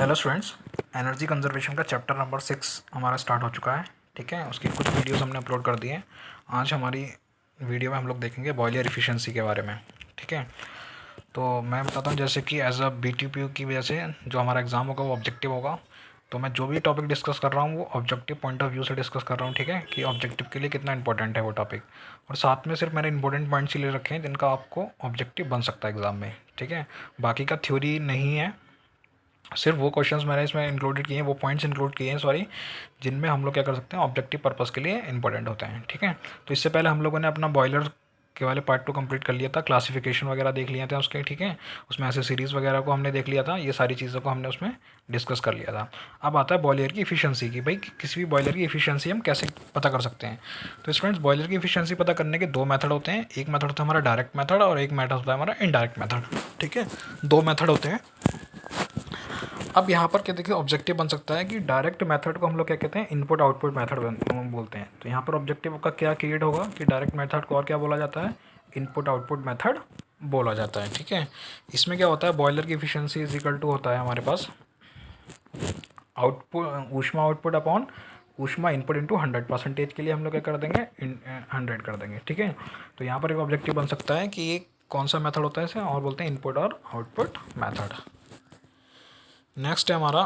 Hello students, energy conservation का chapter number 6 हमारा start हो चुका है। ठीक है, उसकी कुछ वीडियोस हमने अपलोड कर दिए हैं। आज हमारी वीडियो में हम लोग देखेंगे बॉयलर एफिशिएंसी के बारे में। ठीक है, तो मैं बताता हूँ जैसे कि एज अ बीटीपीयू की वजह से जो हमारा एग्ज़ाम होगा वो ऑब्जेक्टिव होगा। तो मैं जो भी टॉपिक डिस्कस कर रहा हूँ वो ऑब्जेक्टिव पॉइंट ऑफ व्यू से डिस्कस कर रहा हूँ। ठीक है, कि ऑब्जेक्टिव के लिए कितना इंपॉर्टेंट है वो टॉपिक, और साथ में सिर्फ मैंने इंपॉर्टेंट पॉइंट्स ही ले रखे हैं जिनका आपको ऑब्जेक्टिव बन सकता है एग्ज़ाम में। ठीक है, बाकी का थ्योरी नहीं है, सिर्फ वो क्वेश्चंस मैंने इसमें इंक्लूडेड किए हैं, वो पॉइंट्स इंक्लूड किए हैं सॉरी, जिनमें हम लोग क्या कर सकते हैं ऑब्जेक्टिव पर्पस के लिए इंपॉर्टेंट होते हैं। ठीक है, तो इससे पहले हम लोगों ने अपना बॉयलर के वाले पार्ट 2 कंप्लीट कर लिया था, क्लासिफिकेशन वगैरह देख लिए थे उसके। ठीक है, उसमें ऐसे सीरीज़ वगैरह को हमने देख लिया था, ये सारी चीज़ों को हमने उसमें डिस्कस कर लिया था। अब आता है बॉयलर की इफिशियंसी की, भाई किसी भी बॉयलर की इफिशियंसी हम कैसे पता कर सकते हैं। तो स्टूडेंट्स, बॉयलर की इफिशियंसी पता करने के दो मेथड होते हैं। एक मेथड होता है हमारा डायरेक्ट मेथड और एक मेथड होता है हमारा इनडायरेक्ट मेथड। ठीक है, दो मेथड होते हैं। अब यहाँ पर क्या देखिए, ऑब्जेक्टिव बन सकता है कि डायरेक्ट मेथड को हम लोग क्या कहते हैं, इनपुट आउटपुट मेथड बोलते हैं। तो यहाँ पर ऑब्जेक्टिव का क्या क्रिएट होगा कि डायरेक्ट मेथड को और क्या बोला जाता है, इनपुट आउटपुट मेथड बोला जाता है। ठीक है, इसमें क्या होता है, बॉयलर की इफिशियंसी इज इक्वल टू होता है हमारे पास आउटपुट ऊष्मा आउटपुट अपॉन ऊष्मा इनपुट इंटू 100%। के लिए हम लोग क्या कर देंगे, 100 कर देंगे। ठीक है, तो यहाँ पर एक ऑब्जेक्टिव बन सकता है कि ये कौन सा मेथड होता है, इसे और बोलते हैं इनपुट और आउटपुट मेथड। नेक्स्ट है हमारा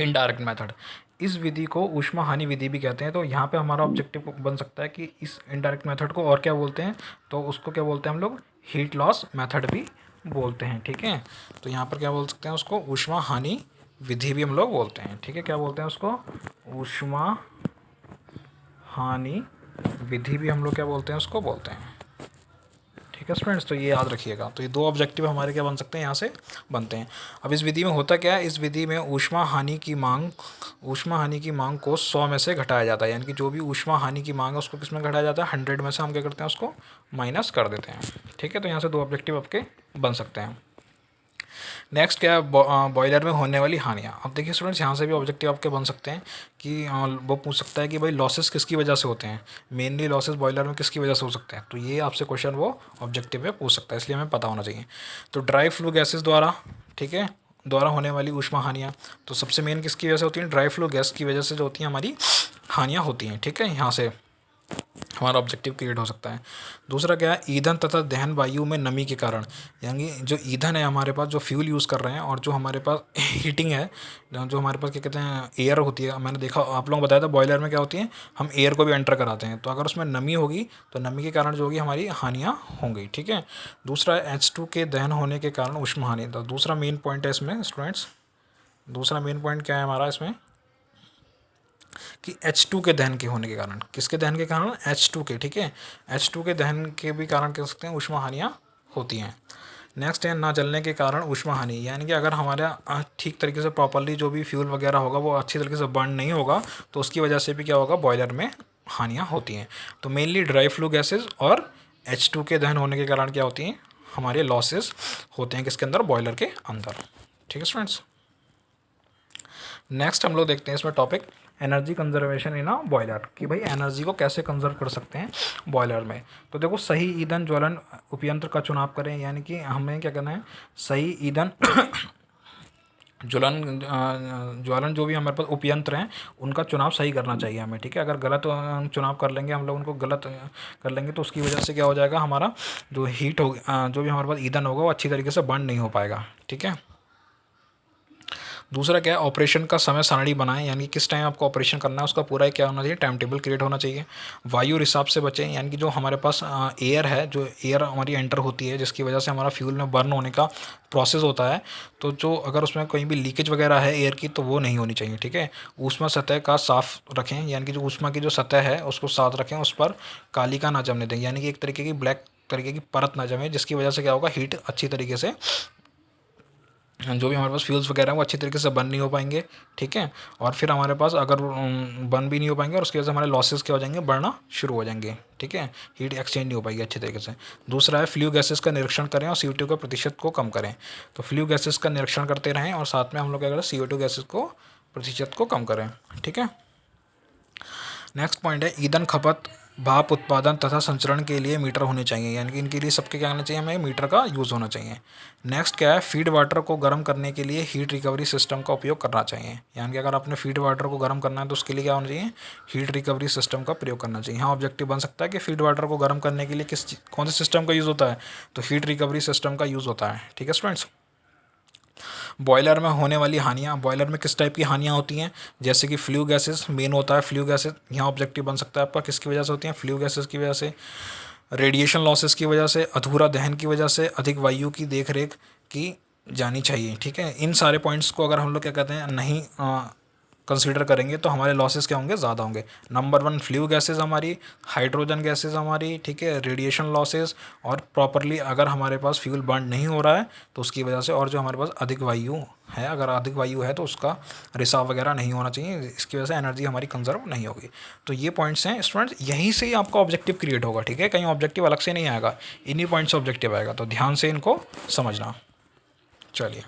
इनडायरेक्ट मेथड। इस विधि को ऊष्मा हानि विधि भी कहते हैं। तो यहाँ पे हमारा ऑब्जेक्टिव बन सकता है कि इस इनडायरेक्ट मेथड को और क्या बोलते हैं, तो उसको क्या बोलते हैं हम लोग, हीट लॉस मेथड भी बोलते हैं। ठीक है, तो यहाँ पर क्या बोल सकते हैं उसको, ऊष्मा हानि विधि भी हम लोग बोलते हैं। ठीक है, क्या बोलते हैं उसको, ऊष्मा हानि विधि भी हम लोग क्या बोलते हैं उसको बोलते हैं। ठीक है स्टूडेंट्स, तो ये याद रखिएगा। तो ये दो ऑब्जेक्टिव हमारे क्या बन सकते हैं, यहाँ से बनते हैं। अब इस विधि में होता क्या है, इस विधि में ऊष्मा हानि की मांग को 100 में से घटाया जाता है। यानी कि जो भी ऊष्मा हानि की मांग है उसको किस में घटाया जाता है, 100 में से हम क्या करते हैं उसको माइनस कर देते हैं। ठीक है, तो यहाँ से दो ऑब्जेक्टिव आपके बन सकते हैं। नेक्स्ट क्या है, बॉयलर में होने वाली हानियाँ। अब देखिए स्टूडेंट्स, यहाँ से भी ऑब्जेक्टिव आपके बन सकते हैं कि वो पूछ सकता है कि भाई लॉसेस किसकी वजह से होते हैं, मेनली लॉसेस बॉयलर में किसकी वजह से हो सकते हैं। तो ये आपसे क्वेश्चन वो ऑब्जेक्टिव में पूछ सकता है, इसलिए हमें पता होना चाहिए। तो ड्राई फ्लू गैसेस द्वारा, ठीक है, द्वारा होने वाली ऊष्मा हानियाँ, तो सबसे मेन किसकी वजह से होती हैं, ड्राई फ्लू गैस की वजह से जो होती हैं हमारी हानियाँ होती हैं। ठीक है, यहाँ से हमारा ऑब्जेक्टिव क्रिएट हो सकता है। दूसरा क्या है, ईंधन तथा दहन वायु में नमी के कारण, यानी जो ईंधन है हमारे पास, जो फ्यूल यूज़ कर रहे हैं, और जो हमारे पास हीटिंग है, जो हमारे पास क्या कहते हैं एयर होती है। मैंने देखा, आप लोगों को बताया था बॉयलर में क्या होती है, हम एयर को भी एंटर कराते हैं। तो अगर उसमें नमी होगी तो नमी के कारण जो होगी हमारी हानियाँ होंगी। ठीक है, दूसरा H2 के दहन होने के कारण ऊष्मा हानि। तो दूसरा मेन पॉइंट है इसमें स्टूडेंट्स, दूसरा मेन पॉइंट क्या है हमारा इसमें, कि H2 के दहन के होने के कारण, किसके दहन के कारण, H2 के। ठीक है, H2 के दहन के भी कारण कह सकते हैं ऊष्मा हानियाँ होती हैं। नेक्स्ट है ना जलने के कारण ऊष्मा हानि, यानी कि अगर हमारा ठीक तरीके से प्रॉपरली जो भी फ्यूल वगैरह होगा वो अच्छी तरीके से बर्न नहीं होगा, तो उसकी वजह से भी क्या होगा, बॉयलर में हानियाँ होती हैं। तो मेनली ड्राई फ्लू गैसेज और H2 के दहन होने के कारण क्या होती हैं, हमारे लॉसेस होते हैं किसके अंदर, बॉयलर के अंदर। ठीक है स्टूडेंट्स, नेक्स्ट हम लोग देखते हैं इसमें topic energy conservation in a boiler, कि भाई एनर्जी को कैसे कंजर्व कर सकते हैं बॉयलर में। तो देखो, सही ईंधन ज्वलन उपयंत्र का चुनाव करें, यानी कि हमें क्या करना है, सही ईंधन ज्वलन जो भी हमारे पास उपयंत्र हैं उनका चुनाव सही करना चाहिए हमें। ठीक है, अगर गलत चुनाव कर लेंगे हम लोग, उनको गलत कर लेंगे, तो उसकी वजह से क्या हो जाएगा, हमारा जो हीट हो जो भी हमारे पास ईंधन होगा वो अच्छी तरीके से बर्न नहीं हो पाएगा। ठीक है, दूसरा क्या है, ऑपरेशन का समय सारणी बनाएं, यानी किस टाइम आपको ऑपरेशन करना है उसका पूरा क्या होना चाहिए, टाइम टेबल क्रिएट होना चाहिए। वायु रिसाव से बचें, यानी कि जो हमारे पास एयर है, जो एयर हमारी एंटर होती है जिसकी वजह से हमारा फ्यूल में बर्न होने का प्रोसेस होता है, तो जो अगर उसमें कहीं भी लीकेज वगैरह है एयर की तो वो नहीं होनी चाहिए। ठीक है, ऊष्मा सतह का साफ रखें, यानी कि जो ऊष्मा की जो सतह है उसको साफ रखें, उस पर कालिका ना जमने दें, यानी कि एक तरीके की ब्लैक तरीके की परत ना जमे, जिसकी वजह से क्या होगा, हीट अच्छी तरीके से, जो भी हमारे पास फ्यूल्स वगैरह हैं वो अच्छी तरीके से बर्न नहीं हो पाएंगे। ठीक है, और फिर हमारे पास अगर बर्न भी नहीं हो पाएंगे और उसकी वजह से हमारे लॉसेस क्या हो जाएंगे, बढ़ना शुरू हो जाएंगे। ठीक है, हीट एक्सचेंज नहीं हो पाएगी अच्छी तरीके से। दूसरा है फ्लू गैसेस का निरीक्षण करें और CO2 के प्रतिशत को कम करें। तो फ्लू गैसेस का निरीक्षण करते रहें और साथ में हम लोग क्या करें, CO2 गैसेस को प्रतिशत को कम करें। ठीक है, नेक्स्ट पॉइंट है ईंधन खपत भाप उत्पादन तथा संचरण के लिए मीटर होने चाहिए, यानी कि इनके लिए सबके क्या होना चाहिए, हमें मीटर का यूज़ होना चाहिए। नेक्स्ट क्या है, फीड वाटर को गर्म करने के लिए हीट रिकवरी सिस्टम का उपयोग करना चाहिए, यानी कि अगर आपने फीड वाटर को गर्म करना है तो उसके लिए क्या होना चाहिए, हीट रिकवरी सिस्टम का प्रयोग करना चाहिए। यहाँ ऑब्जेक्टिव बन सकता है कि फीड वाटर को गर्म करने के लिए कौन से सिस्टम का यूज़ होता है, तो हीट रिकवरी सिस्टम का यूज़ होता है। ठीक है स्टूडेंट्स। बॉयलर में होने वाली हानियाँ, बॉयलर में किस टाइप की हानियाँ होती हैं, जैसे कि फ्लू गैसेस मेन होता है। फ्लू गैसेस यहाँ ऑब्जेक्टिव बन सकता है आपका, किसकी वजह से होती हैं, फ्लू गैसेस की वजह से, रेडिएशन लॉसेस की वजह से, अधूरा दहन की वजह से, अधिक वायु की देखरेख की जानी चाहिए। ठीक है, इन सारे पॉइंट्स को अगर हम लोग क्या कहते हैं नहीं कंसीडर करेंगे तो हमारे लॉसेस क्या होंगे, ज़्यादा होंगे। नंबर 1 फ्लू गैसेज हमारी, हाइड्रोजन गैसेज हमारी, ठीक है, रेडिएशन लॉसेस, और प्रॉपरली अगर हमारे पास फ्यूल बर्न नहीं हो रहा है तो उसकी वजह से, और जो हमारे पास अधिक वायु है, अगर अधिक वायु है तो उसका रिसाव वगैरह नहीं होना चाहिए, इसकी वजह से एनर्जी हमारी कंजर्व नहीं होगी। तो ये पॉइंट्स हैं स्टूडेंट्स, यहीं से ही आपका ऑब्जेक्टिव क्रिएट होगा। ठीक है, कहीं ऑब्जेक्टिव अलग से नहीं आएगा, इन्हीं पॉइंट से ऑब्जेक्टिव आएगा, तो ध्यान से इनको समझना। चलिए,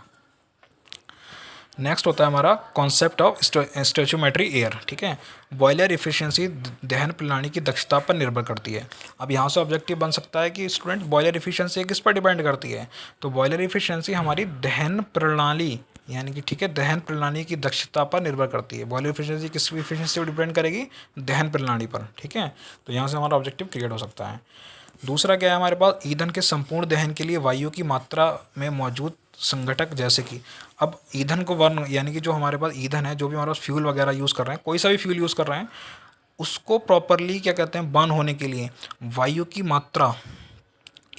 नेक्स्ट होता है हमारा कॉन्सेप्ट ऑफ स्टोइचियोमेट्री एयर। ठीक है, बॉयलर इफिशिएंसी दहन प्रणाली की दक्षता पर निर्भर करती है। अब यहाँ से ऑब्जेक्टिव बन सकता है कि स्टूडेंट बॉयलर इफिशिएंसी किस पर डिपेंड करती है, तो बॉयलर इफिशिएंसी हमारी दहन प्रणाली, यानी कि ठीक है, दहन प्रणाली की दक्षता पर निर्भर करती है। बॉयलर इफिशिएंसी किस इफिशिएंसी पर डिपेंड करेगी, दहन प्रणाली पर। ठीक है, तो यहाँ से हमारा ऑब्जेक्टिव क्रिएट हो सकता है। दूसरा क्या है हमारे पास, ईंधन के संपूर्ण दहन के लिए वायु की मात्रा में मौजूद संघटक, जैसे कि अब ईंधन को बर्न, यानी कि जो हमारे पास ईंधन है, जो भी हमारे पास फ्यूल वगैरह यूज़ कर रहे हैं, कोई सा भी फ्यूल यूज़ कर रहे हैं, उसको प्रॉपरली क्या कहते हैं, बर्न होने के लिए वायु की मात्रा,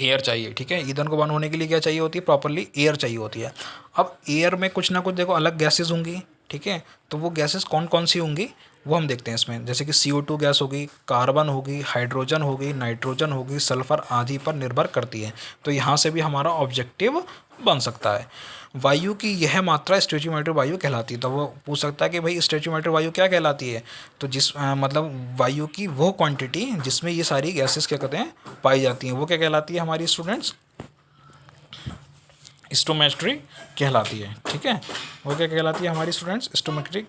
एयर चाहिए। ठीक है, ईंधन को बर्न होने के लिए क्या चाहिए होती है, प्रॉपरली एयर चाहिए होती है। अब एयर में कुछ ना कुछ देखो अलग गैसेज होंगी। ठीक है, तो वो गैसेस कौन कौन सी होंगी वो हम देखते हैं इसमें, जैसे कि CO2 गैस होगी, कार्बन होगी, हाइड्रोजन होगी, नाइट्रोजन होगी, सल्फर आदि पर निर्भर करती है। तो यहाँ से भी हमारा ऑब्जेक्टिव बन सकता है। वायु की यह मात्रा स्टोइचियोमेट्रिक वायु कहलाती है। तो वो पूछ सकता है कि भाई स्टोइचियोमेट्रिक वायु क्या कहलाती है, तो मतलब वायु की वो क्वांटिटी जिसमें ये सारी गैसेस क्या कहते हैं पाई जाती हैं, वो क्या कहलाती है हमारी स्टूडेंट्स, स्टोमेट्री कहलाती है। ठीक है, वो क्या कहलाती है हमारी स्टूडेंट्स, स्टोमेट्री